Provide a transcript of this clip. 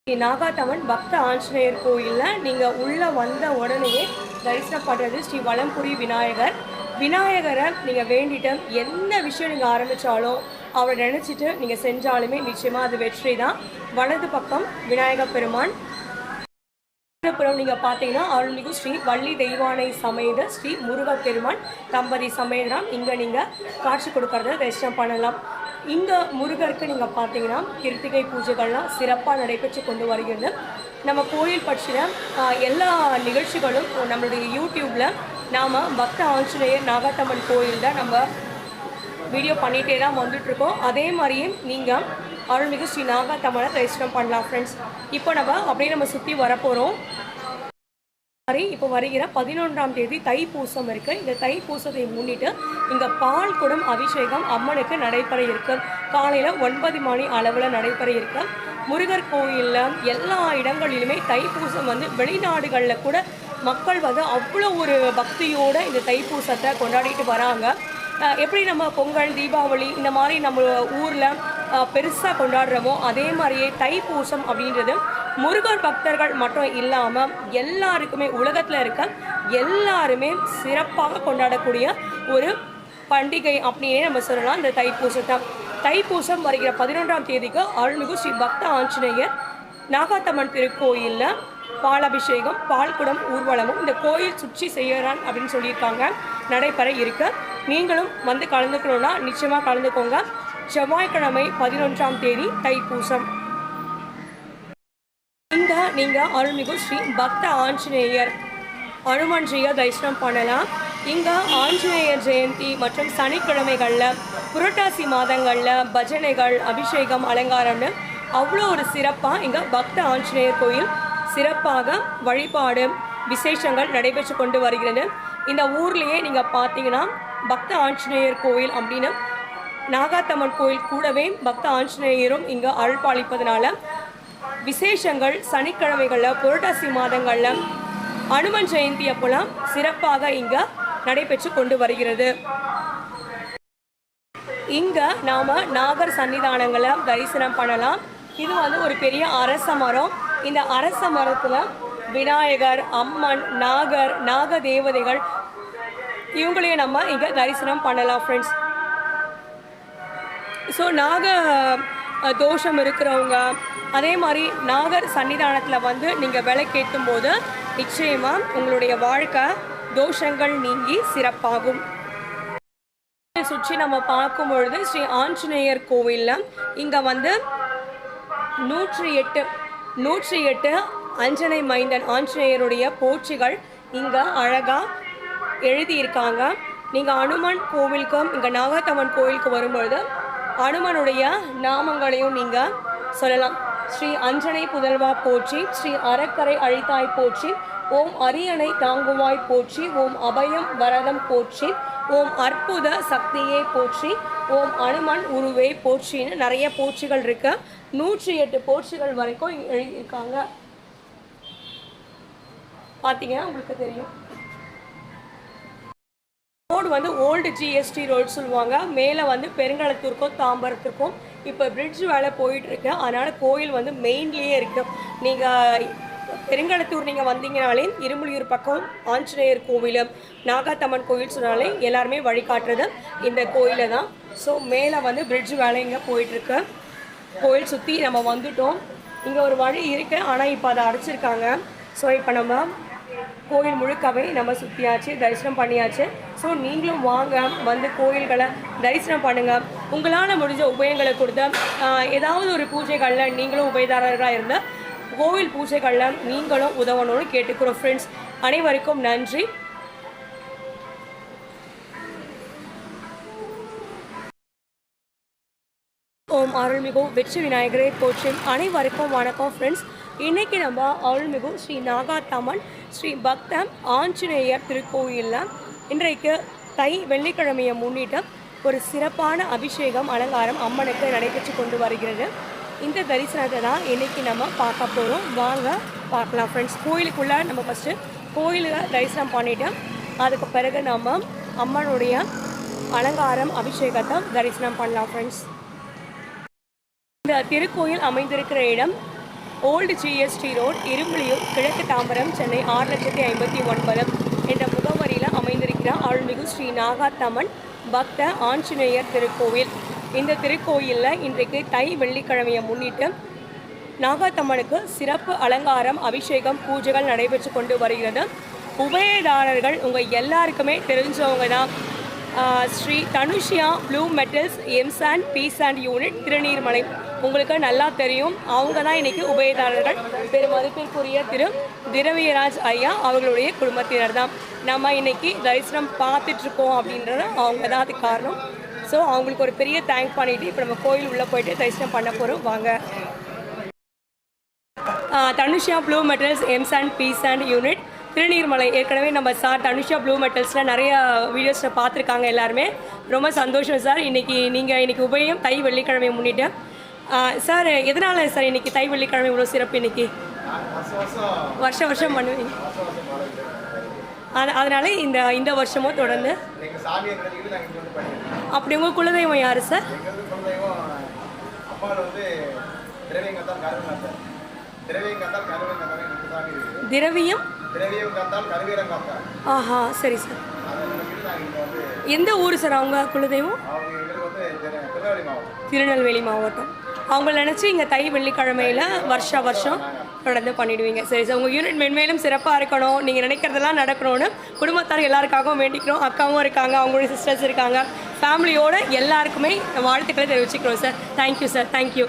நாகாத்தம்மன் பக்த ஆஞ்சநேயர் கோயிலில் நீங்கள் உள்ளே வந்த உடனேயே தரிசனம் பண்ணுறது ஸ்ரீ வலம்புரி விநாயகர். விநாயகரை நீங்கள் வேண்டிட்டு என்ன விஷயம் நீங்கள் ஆரம்பித்தாலும் அவரை நினச்சிட்டு நீங்கள் செஞ்சாலுமே நிச்சயமாக அது வெற்றி தான். வலது பக்கம் விநாயகர் பெருமான், புறம் நீங்கள் பார்த்தீங்கன்னா அருள்மிகு ஸ்ரீ வள்ளி தெய்வானை சமேத ஸ்ரீ முருகப்பெருமான் தம்பதி சமேதம் இங்கே நீங்கள் காட்சி கொடுக்கறத தரிசனம் பண்ணலாம். இங்கே முருகருக்கு நீங்கள் பார்த்தீங்கன்னா கிருத்திகை பூஜைகள்லாம் சிறப்பாக நடைபெற்று கொண்டு வருகிறது. நம்ம கோயில் பற்றின எல்லா நிகழ்ச்சிகளும் நம்மளுடைய யூடியூப்பில் நாம் பக்த ஆஞ்சநேயர் நாகாத்தம்மன் கோயில் தான் நம்ம வீடியோ பண்ணிகிட்டே தான் வந்துட்ருக்கோம். அதே மாதிரியே நீங்கள் அருள்மிகு ஸ்ரீ நாகாத்தம்மனை தரிசனம் பண்ணலாம் ஃப்ரெண்ட்ஸ். இப்போ நம்ம சுற்றி வரப்போகிறோம். இப்போ வருகிற 11ஆம் தேதி தைப்பூசம் இருக்குது. இந்த தைப்பூசத்தை முன்னிட்டு இங்கே பால் குடம் அபிஷேகம் அம்மனுக்கு நடைபெற இருக்கு. காலையில் 9 மணி அளவில் நடைபெற இருக்கு. முருகர் கோயிலில் எல்லா இடங்களிலுமே தைப்பூசம் வெளிநாடுகளில் கூட மக்கள் அவ்வளோ ஒரு பக்தியோடு இந்த தைப்பூசத்தை கொண்டாடிட்டு வராங்க. எப்படி நம்ம பொங்கல் தீபாவளி இந்த மாதிரி நம்ம ஊரில் பெருசாக கொண்டாடுறோமோ அதே மாதிரியே தைப்பூசம் அப்படின்றது முருகர் பக்தர்கள் மட்டும் இல்லாமல் எல்லாருக்குமே உலகத்தில் இருக்க எல்லாருமே சிறப்பாக கொண்டாடக்கூடிய ஒரு பண்டிகை அப்படின்னே நம்ம சொல்லலாம். இந்த தைப்பூசத்தை தைப்பூசம் வருகிற 11ஆம் தேதிக்கு அருள்மிகு ஸ்ரீ பக்த ஆஞ்சநேயர் நாகாத்தம்மன் திருக்கோயிலில் பாலாபிஷேகம் பால்குடம் ஊர்வலமும் இந்த கோயில் சுற்றி செய்யறான் அப்படின்னு சொல்லியிருக்காங்க, நடைபெற இருக்கு. நீங்களும் கலந்துக்கணும்னா நிச்சயமாக கலந்துக்கோங்க. செவ்வாய்க்கிழமை 11ஆம் தேதி தைப்பூசம். இங்கே நீங்கள் அருள்மிகு ஸ்ரீ பக்த ஆஞ்சநேயர் அனுமன்ஜியை தரிசனம் பண்ணலாம். இங்கே ஆஞ்சநேயர் ஜெயந்தி மற்றும் சனிக்கிழமைகளில் புரட்டாசி மாதங்களில் பஜனைகள் அபிஷேகம் அலங்காரம்னு அவ்வளோ ஒரு சிறப்பாக இங்கே பக்த ஆஞ்சநேயர் கோயில் சிறப்பாக வழிபாடு விசேஷங்கள் நடைபெற்று கொண்டு வருகிறது. இந்த ஊர்லேயே நீங்கள் பார்த்தீங்கன்னா பக்த ஆஞ்சநேயர் கோயில் அப்படின்னு நாகாத்தம்மன் கோயில் கூடவே பக்த ஆஞ்சநேயரும் இங்கே அருள்பாலிப்பதனால விசேஷங்கள் சனிக்கிழமைகளில் புரட்டாசி மாதங்களில் அனுமன் ஜெயந்தி அப்போலாம் சிறப்பாக இங்கே நடைபெற்று கொண்டு வருகிறது. இங்கே நாம் நாகர் சன்னிதானங்களை தரிசனம் பண்ணலாம். இது ஒரு பெரிய அரச மரம். இந்த அரச மரத்தில் விநாயகர் அம்மன் நாகர் நாக தேவதைகள் இவங்களையும் நம்ம இங்கே தரிசனம் பண்ணலாம் ஃப்ரெண்ட்ஸ். ஸோ நாக தோஷம் இருக்கிறவங்க அதே மாதிரி நாகர் சன்னிதானத்தில் நீங்கள் விளக்கேற்றும் போது நிச்சயமாக உங்களுடைய வாழ்க்கை தோஷங்கள் நீங்கி சிறப்பாகும். சுற்றி நம்ம பார்க்கும் பொழுது ஸ்ரீ ஆஞ்சநேயர் கோவிலில் இங்கே 108 அஞ்சனை மைந்தன் ஆஞ்சநேயருடைய போற்றிகள் இங்கே அழகாக எழுதியிருக்காங்க. நீங்கள் அனுமன் கோவிலுக்கும் இங்கே நாகாத்தம்மன் கோவிலுக்கு வரும்பொழுது அனுமனுடைய நாமங்களையும் நீங்கள் சொல்லலாம். ஸ்ரீ அஞ்சனை புதல்வா போற்றி, ஸ்ரீ அறக்கரை அழித்தாய் போற்றி, ஓம் அரியணை தாங்குவாய் போற்றி, ஓம் அபயம் வரதம் போற்றி, ஓம் அற்புத சக்தியே போற்றி, ஓம் அனுமன் உருவே போற்றின்னு நிறைய போற்றிகள் இருக்கு. 108 போற்றிகள் வரைக்கும் எழுதியிருக்காங்க. பார்த்தீங்கன்னா உங்களுக்கு தெரியும். ரோடு ஓல்டு ஜிஎஸ்டி ரோடு சொல்லுவாங்க. மேலே பெருங்களத்தூருக்கும் தாம்பரத்துக்கும் இப்போ பிரிட்ஜ் வேலை போயிட்டுருக்கு. அதனால் கோயில் மெயின்லேயே இருக்குது. நீங்கள் பெருங்களத்தூர் நீங்கள் வந்தீங்கனாலே இரும்புலியூர் பக்கம் ஆஞ்சநேயர் கோவில் நாகாத்தம்மன் கோயில் சொன்னாலே எல்லாருமே வழிகாட்டுறது இந்த கோயிலை தான். ஸோ மேலே பிரிட்ஜ் வேலை இங்கே போயிட்டுருக்கு. கோயில் சுற்றி நம்ம வந்துட்டோம். இங்கே ஒரு வழி இருக்குது, ஆனால் இப்போ அதை அடைச்சிருக்காங்க. ஸோ இப்போ நம்ம கோயில் முழுக்கவே நம்ம சுற்றியாச்சு, தரிசனம் பண்ணியாச்சு. ஸோ நீங்களும் வாங்க கோயில்களை தரிசனம் பண்ணுங்கள். உங்களால் முடிஞ்ச உபயங்களை கொடுத்த ஏதாவது ஒரு பூஜைகளில் நீங்களும் உபயதாரராக இருந்த கோவில் பூஜைகளில் நீங்களும் உதவணும்னு கேட்டுக்கிறோம் ஃப்ரெண்ட்ஸ். அனைவருக்கும் நன்றி. ஓம் அருள்மிகு வெற்றி விநாயகரை போற்றி. அனைவருக்கும் வணக்கம் ஃப்ரெண்ட்ஸ். இன்றைக்கி நம்ம அருள்மிகு ஸ்ரீ நாகாத்தம்மன் ஸ்ரீ பக்த ஆஞ்சநேயர் திருக்கோயிலில் இன்றைக்கு தை வெள்ளிக்கிழமையை முன்னிட்டு ஒரு சிறப்பான அபிஷேகம் அலங்காரம் அம்மனுக்கு நடைபெற்று கொண்டு வருகிறது. இந்த தரிசனத்தை தான் இன்றைக்கி நம்ம பார்க்க போகிறோம். வாங்க பார்க்கலாம் ஃப்ரெண்ட்ஸ். கோயிலுக்குள்ளே நம்ம ஃபஸ்ட்டு கோயிலில் தரிசனம் பண்ணிவிட்டு அதுக்கு பிறகு நம்ம அம்மனுடைய அலங்காரம் அபிஷேகத்தை தரிசனம் பண்ணலாம் ஃப்ரெண்ட்ஸ். இந்த திருக்கோயில் அமைந்திருக்கிற இடம் ஓல்டு ஜிஎஸ்டி ரோட், இரும்புலியூர், கிழக்கு தாம்பரம், சென்னை 6,59,000 என்ற முகவரியில் அமைந்திருக்கிற அருள்மிகு ஸ்ரீ நாகாத்தம்மன் பக்த ஆஞ்சநேயர் திருக்கோவில். இந்த திருக்கோயிலில் இன்றைக்கு தை வெள்ளிக்கிழமையை முன்னிட்டு நாகாத்தம்மனுக்கு சிறப்பு அலங்காரம், அபிஷேகம், பூஜைகள் நடைபெற்று கொண்டு வருகிறது. உபயதாரர்கள் உங்கள் எல்லாருக்குமே தெரிஞ்சவங்க தான். Shri Dhanushiya blue metals M sand P sand unit, Thiruneermalai. உங்களுக்கு நல்லா தெரியும், அவங்க தான் இன்றைக்கி உபயதாரர்கள். பெருமதிப்பிற்குரிய திரு திரவியராஜ் ஐயா அவர்களுடைய குடும்பத்தினர் தான். நம்ம இன்றைக்கி தரிசனம் பார்த்துட்ருக்கோம் அப்படின்றது அவங்க தான் அதுக்கு காரணம். ஸோ அவங்களுக்கு ஒரு பெரிய தேங்க் பண்ணிவிட்டு இப்போ நம்ம கோயில் உள்ளே போயிட்டு தரிசனம் பண்ண போகிறோம். வாங்க. Dhanushiya blue metals M sand P sand unit, Thiruneermalai. ஏற்கனவே நம்ம சார் தனுஷியா ப்ளூ மெட்டல்ஸில் நிறைய வீடியோஸில் பார்த்துருக்காங்க எல்லாருமே. ரொம்ப சந்தோஷம் சார். இன்றைக்கி உபயம் தை வெள்ளிக்கிழமை முன்னிட்டு. சார் எதனால் சார் இன்றைக்கி தை வெள்ளிக்கிழமை இவ்வளோ சிறப்பு? இன்றைக்கி வருஷம் பண்ணுவீங்க, அதனால் இந்த வருஷமும் தொடர்ந்து. அப்படி உங்கள் குலதெய்வம் யார் சார்? திரவியம். ஆஹா, சரி சார். எந்த ஊர் சார் அவங்க குலதெய்வம்? திருநெல்வேலி மாவட்டம். அவங்கள நினச்சி இங்கே தை வெள்ளிக்கிழமையில் வருஷம் தொடர்ந்து பண்ணிவிடுவீங்க. சரி சார். உங்கள் யூனிட் மென்மேலும் சிறப்பாக இருக்கணும், நீங்கள் நினைக்கிறதெல்லாம் நடக்கணும்னு குடும்பத்தார் எல்லாருக்காகவும் வேண்டிக்கிறோம். அக்காவும் இருக்காங்க, அவங்களுடைய சிஸ்டர்ஸ் இருக்காங்க, ஃபேமிலியோடு எல்லாருக்குமே வாழ்த்துக்களை தெரிவிச்சுக்கிறோம் சார். Thank you sir. தேங்க்யூ.